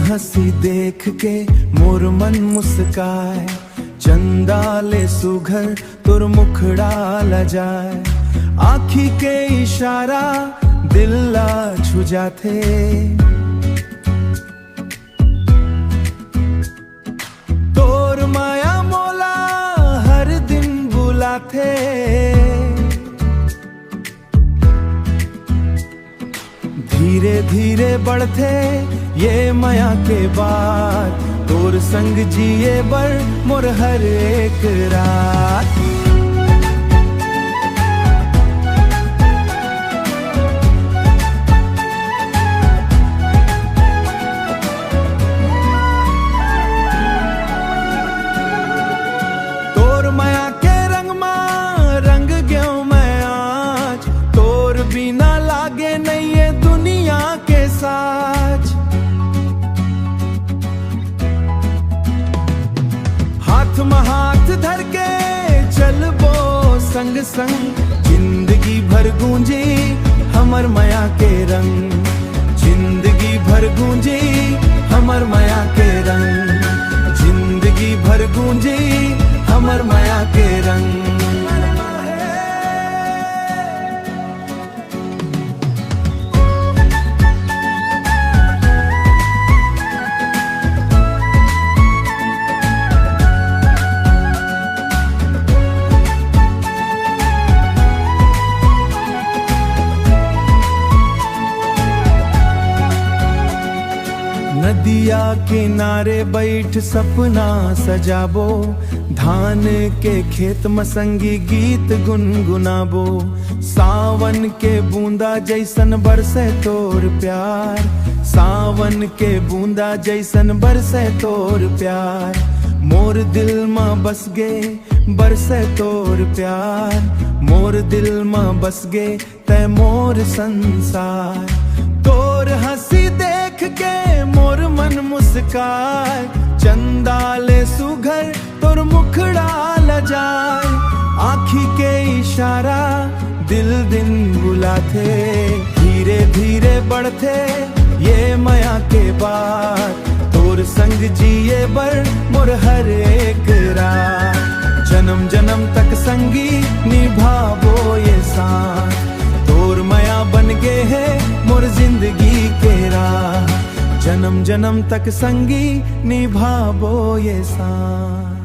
हंसी देख के मोर मन मुस्काए, चंदाले सुघर तुर मुखड़ा लजाए, आँखी के इशारा दिल ला छू जाते। तोर माया मोला हर दिन बुलाते, धीरे धीरे बढ़ते ये माया के बाद, तोर संग जिए बर मोर हर एक रात। तोर माया के रंग मा रंग गयो मैं आज, तोर बिना लागे नहीं ये दुनिया के साज। हाथ में हाथ धर के चलबो संग संग, जिंदगी भर गूंजी हमर माया के रंग, जिंदगी भर गूंजी हमर माया के रंग, जिंदगी भर गूंजी हमर माया के रंग। नदिया किनारे बैठ सपना सजाबो, धान के खेत में संगी गीत गुनगुनाबो, सावन के बूंदा जैसन बरसे तोर प्यार, सावन के बूंदा जैसन बरसे तोर प्यार, मोर दिल में बस गे बरसे तोर प्यार, मोर दिल में बस गे तै मोर संसार। तोर हंसी देख के मोर मन मुस्काए, चंदाले सुघर तोर मुखड़ा लजाए, आँखी के इशारा दिल दिन बुलाते, धीरे धीरे बढ़ते ये माया के बाद, तोर संग जिए बर मोर हर एक रात। जन्म जन्म तक संगी निभाबो ये साथ, तोर माया बन गे है मोर जिंदगी के राह, जन्म जन्म तक संगी निभाबो ये साथ।